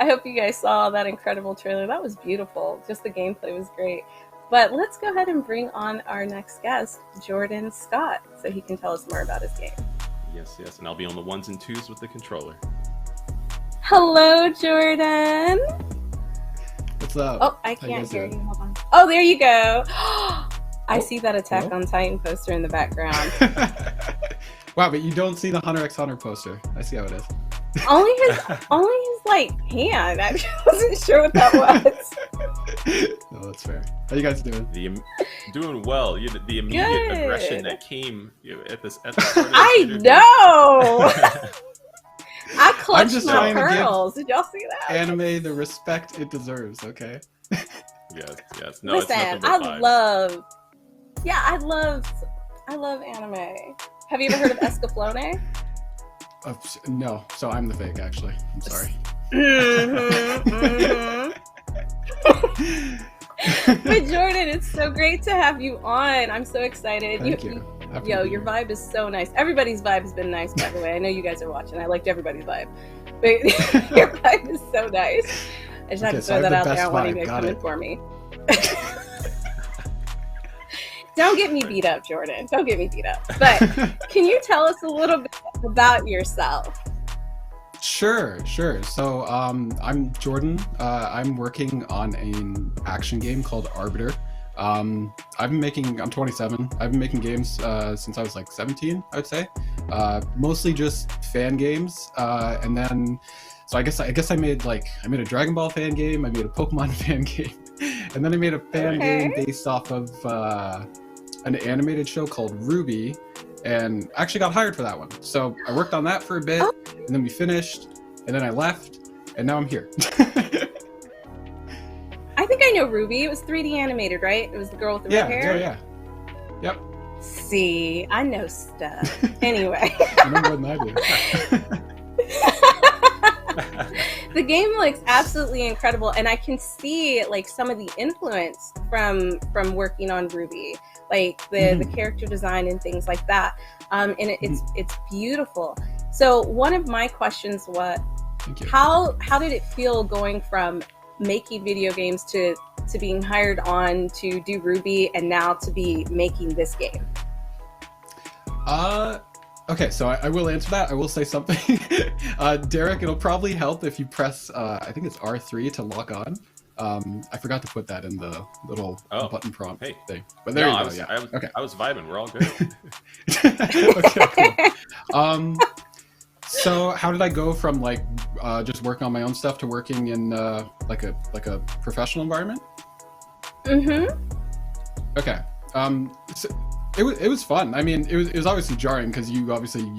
I hope you guys saw that incredible trailer. That was beautiful. Just the gameplay was great. But let's go ahead and bring on our next guest, Jordan Scott, so he can tell us more about his game. Yes, and I'll be on the 1s and 2s with the controller. Hello, Jordan. What's up? Oh, I can't hear you. Hold on. Oh, there you go. I see that Attack on Titan poster in the background. Wow, but you don't see the Hunter x Hunter poster. I see how it is. only his like hand. I wasn't sure what that was. No, that's fair. How you guys doing? Doing well. The immediate Good. aggression that came at the start of this I interview. know. I clutched just my trying to give pearls. Did y'all see that? Anime the respect it deserves, okay? Yes. No, Listen, it's nothing but vibes. I love anime. Have you ever heard of Escaflowne? No, so I'm the fake, actually. I'm sorry. But Jordan, it's so great to have you on. I'm so excited. Thank you. Your vibe is so nice. Everybody's vibe has been nice, by the way. I know you guys are watching. I liked everybody's vibe. But your vibe is so nice. I just had to throw that out there. I don't want you to come in for me. Don't get me beat up, Jordan. Don't get me beat up. But can you tell us a little bit about yourself? Sure. So I'm Jordan. I'm working on an action game called Arbiter. I'm 27. I've been making games since I was like 17, I would say. Mostly just fan games. And then, so I guess I made a Dragon Ball fan game. I made a Pokemon fan game. And then I made a fan game based off of an animated show called Ruby, and I actually got hired for that one. So I worked on that for a bit, and then we finished, and then I left, and now I'm here. I think I know Ruby. It was 3D animated, right? It was the girl with the red hair? Yeah. Yep. See, I know stuff. Anyway. You know more than I do. The game looks absolutely incredible, and I can see like some of the influence from working on Ruby, like the character design and things like that. And it's beautiful. So one of my questions was, how did it feel going from making video games to being hired on to do Ruby and now to be making this game? Okay, so I will answer that. I will say something. Derek, it'll probably help if you press, I think it's R3 to log on. I forgot to put that in the little button prompt thing. But there you go, I was vibing. We're all good. Okay, cool. So how did I go from just working on my own stuff to working in like a professional environment? Okay. So it was fun. I mean, it was obviously jarring because you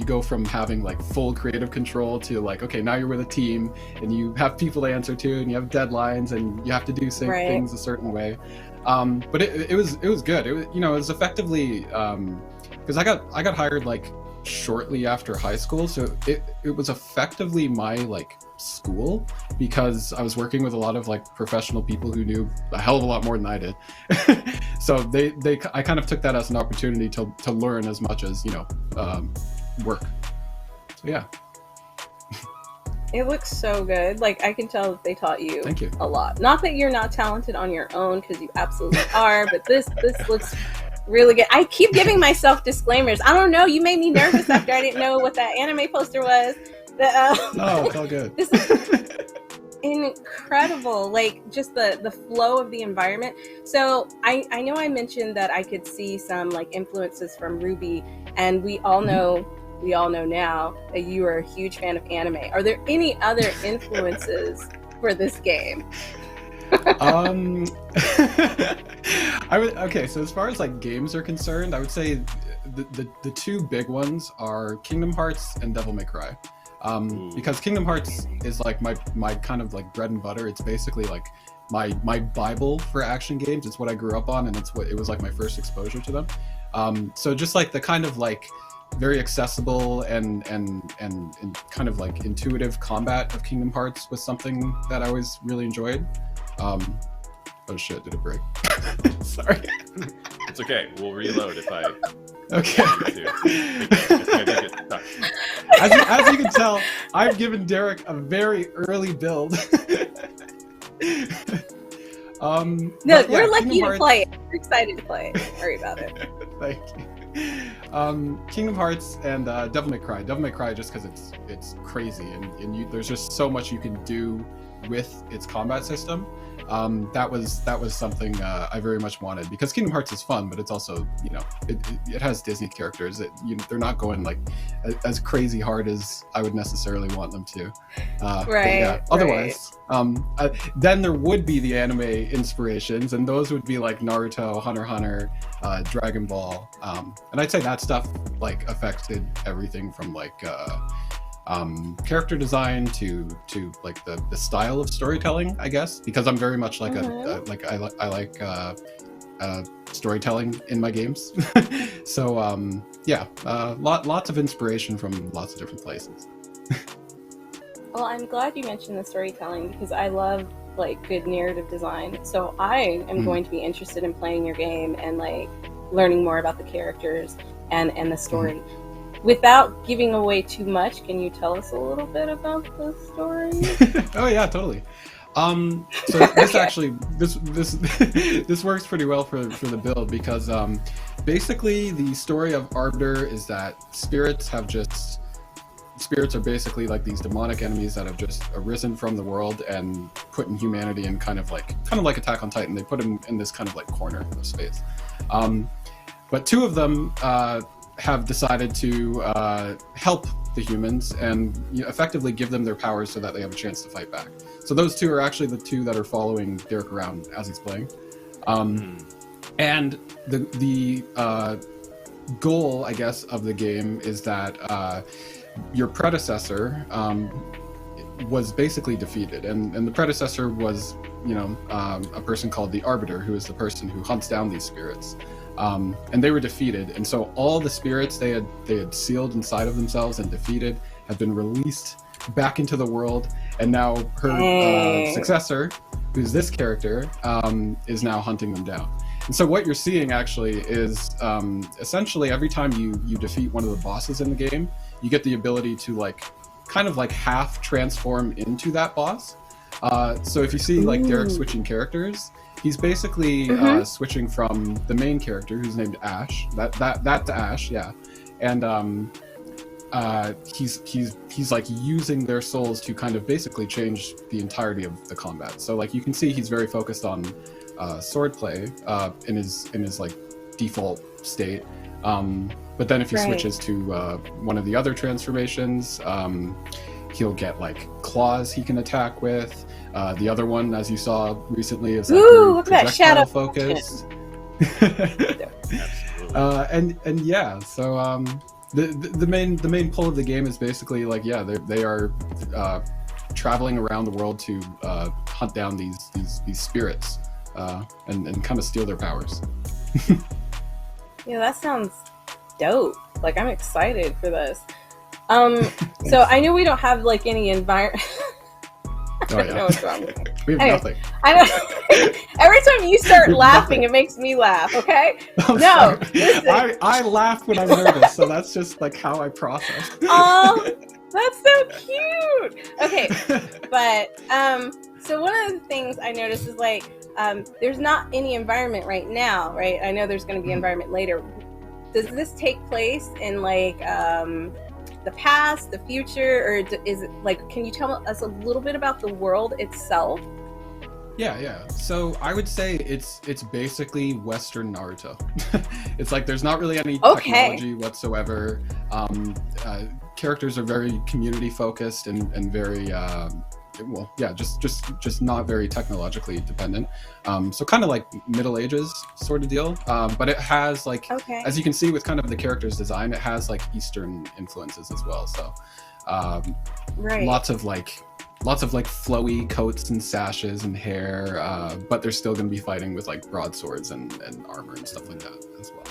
go from having like full creative control to like, okay, now you're with a team and you have people to answer to and you have deadlines and you have to do things a certain way. But it was good. It was effectively because I got hired like shortly after high school, so it was effectively my like school because I was working with a lot of like professional people who knew a hell of a lot more than I did. So I kind of took that as an opportunity to learn as much as work. So yeah. It looks so good. Like I can tell that they taught you, Thank you. A lot. Not that you're not talented on your own, because you absolutely are, but this looks really good. I keep giving myself disclaimers. I don't know. You made me nervous after I didn't know what that anime poster was. No, it's all good. This is incredible. Like just the flow of the environment. So I know I mentioned that I could see some like influences from Ruby, and we all know now that you are a huge fan of anime. Are there any other influences for this game? Okay, so as far as like games are concerned, I would say the two big ones are Kingdom Hearts and Devil May Cry. Because Kingdom Hearts is like my kind of like bread and butter. It's basically like my Bible for action games. It's what I grew up on, and it was like my first exposure to them. So just like the kind of like very accessible and kind of like intuitive combat of Kingdom Hearts was something that I always really enjoyed. Oh shit! Did it break? Sorry. It's okay. We'll reload if I. Okay. As you can tell, I've given Derek a very early build. No, we're lucky to play it. We're excited to play it. Don't worry about it. Thank you. Kingdom Hearts and Devil May Cry. Devil May Cry just because it's crazy and there's just so much you can do with its combat system. That was something I very much wanted, because Kingdom Hearts is fun, but it's also, you know, it has Disney characters that they're not going like as crazy hard as I would necessarily want them to. Right. Yeah, otherwise, then there would be the anime inspirations, and those would be like Naruto, Hunter x Hunter, Dragon Ball, and I'd say that stuff like affected everything from like character design to like the style of storytelling, I guess, because I'm very much like I like storytelling in my games. So lots of inspiration from lots of different places. Well, I'm glad you mentioned the storytelling, because I love like good narrative design. So I am going to be interested in playing your game and like learning more about the characters and the story. Without giving away too much, can you tell us a little bit about the story? Oh yeah, totally. So this actually this works pretty well for the build, because basically the story of Arbiter is that spirits are basically like these demonic enemies that have just arisen from the world and putting humanity in kind of like Attack on Titan. They put them in this kind of like corner of space. But two of them have decided to help the humans and effectively give them their powers so that they have a chance to fight back. So those two are actually the two that are following Derek around as he's playing. And the goal, I guess, of the game is that your predecessor was basically defeated, and the predecessor was, a person called the Arbiter, who is the person who hunts down these spirits. And they were defeated, and so all the spirits they had sealed inside of themselves and defeated have been released back into the world, and now her successor, who's this character, is now hunting them down. And so what you're seeing actually is essentially every time you defeat one of the bosses in the game, you get the ability to kind of half transform into that boss. So if you see Derek switching characters, he's basically switching from the main character, who's named Ash. That's Ash, yeah. And he's like using their souls to kind of basically change the entirety of the combat. So you can see he's very focused on swordplay in his like default state. But then if he switches to one of the other transformations, he'll get claws he can attack with. The other one, as you saw recently, is look at that shadow focused. And yeah, so the main pull of the game is basically they are traveling around the world to hunt down these spirits and kind of steal their powers. Yeah, that sounds dope. I'm excited for this. So I know we don't have any environment. I don't know what's wrong with me. We have nothing. I know. Every time you start laughing, it makes me laugh. Okay? No, I laugh when I'm nervous, so that's just how I process. Oh, that's so cute. Okay, but so one of the things I noticed is there's not any environment right now, right? I know there's going to be environment later. Does this take place in the past, the future, or is it can you tell us a little bit about the world itself? Yeah. So I would say it's basically Western Naruto. It's there's not really any technology whatsoever. Characters are very community focused and very just not very technologically dependent. So kind of Middle Ages sort of deal. But it has as you can see with kind of the character's design, it has Eastern influences as well. So lots of flowy coats and sashes and hair, but they're still going to be fighting with broadswords and armor and stuff like that as well.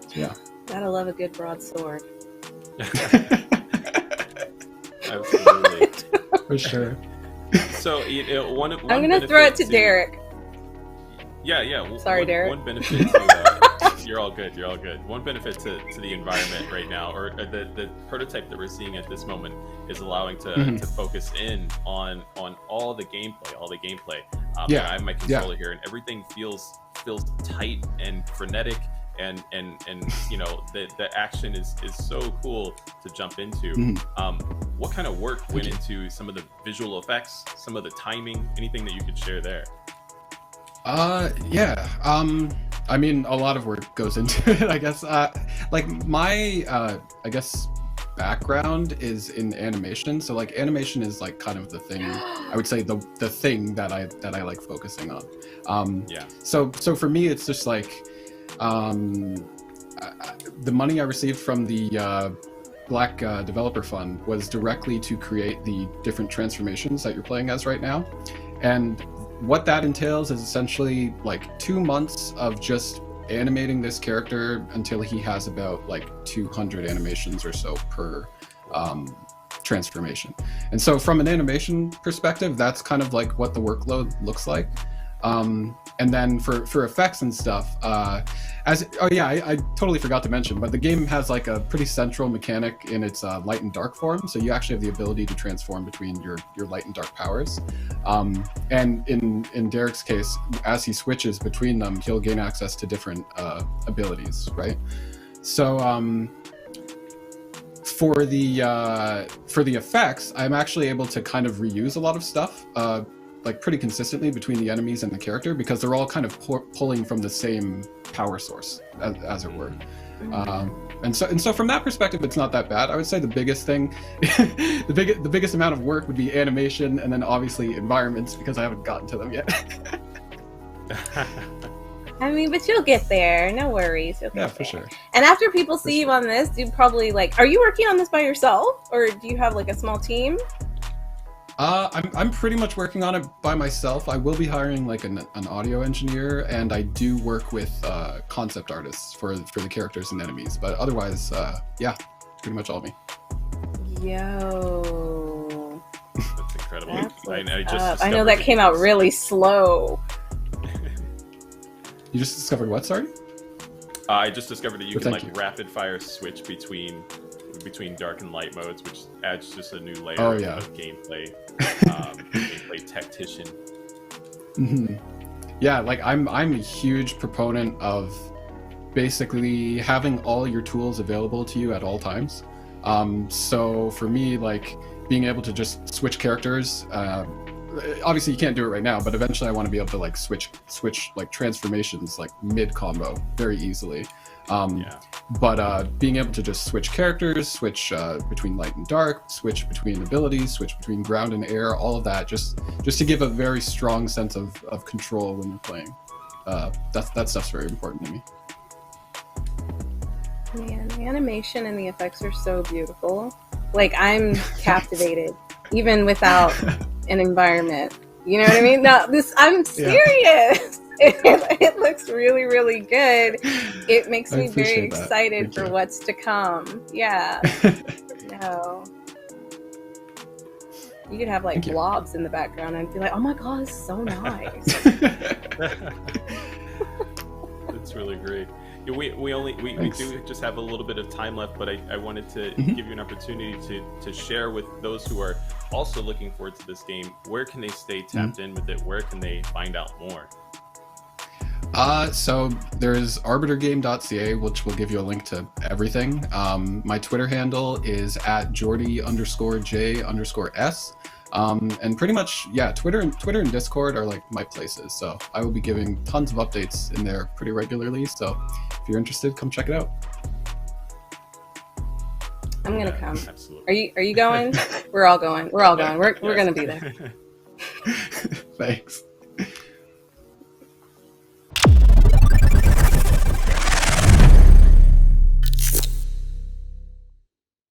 So, yeah. Gotta love a good broadsword. Absolutely. For sure. So one I'm gonna throw it to Derek. Sorry, Derek. One benefit to, you're all good. You're all good. One benefit to the environment right now, or the prototype that we're seeing at this moment, is allowing to focus in on all the gameplay. I have my controller here, and everything feels tight and frenetic, and the action is so cool to jump into. What kind of work went into some of the visual effects, some of the timing, anything that you could share there? I mean, a lot of work goes into it, I guess. Like my, I guess, background is in animation. So like animation is like kind of the thing, I would say the thing that I like focusing on. So for me, it's just like, the money I received from the Black Developer Fund was directly to create the different transformations that you're playing as right now. And what that entails is essentially like 2 months of just animating this character until he has about like 200 animations or so per transformation. And so from an animation perspective, that's kind of like what the workload looks like. And then for effects and stuff, I totally forgot to mention, but the game has like a pretty central mechanic in its light and dark form. So you actually have the ability to transform between your light and dark powers. And in Derek's case, as he switches between them, he'll gain access to different abilities, right? So for the effects, I'm actually able to kind of reuse a lot of stuff, like pretty consistently between the enemies and the character, because they're all kind of pulling from the same power source, as it were. And so from that perspective, it's not that bad. I would say the biggest thing, the biggest amount of work would be animation, and then obviously environments, because I haven't gotten to them yet. I mean, but you'll get there. No worries. You'll get there. For sure. And after people see you on this, you probably like, are you working on this by yourself, or do you have like a small team? I'm pretty much working on it by myself. I will be hiring like an audio engineer, and I do work with concept artists for the characters and enemies. But otherwise, pretty much all me. Yo, that's incredible. I know that came out really slow. You just discovered what? Sorry. I just discovered that you can rapid fire switch between dark and light modes, which adds just a new layer of gameplay, gameplay tactician. Yeah, like I'm a huge proponent of basically having all your tools available to you at all times. So for me, like being able to just switch characters, obviously you can't do it right now, but eventually I want to be able to like switch like transformations like mid combo very easily. But being able to just switch characters, switch between light and dark, switch between abilities, switch between ground and air, all of that, just to give a very strong sense of control when you're playing. That stuff's very important to me. Man, the animation and the effects are so beautiful. Like, I'm captivated, even without an environment. You know what I mean? No, I'm serious. It looks really, really good. It makes me very excited for what's to come. Yeah. No. You could have like blobs in the background and be like, oh my god, it's so nice. That's really great. We do just have a little bit of time left, but I wanted to give you an opportunity to share with those who are also looking forward to this game. Where can they stay tapped in with it? Where can they find out more? So there's arbitergame.ca, which will give you a link to everything. My Twitter handle is @jordy_J_S. And pretty much, Twitter and Discord are like my places. So I will be giving tons of updates in there pretty regularly. So if you're interested, come check it out. I'm gonna come. Absolutely. Are you going? We're all going. We're gonna be there. Thanks.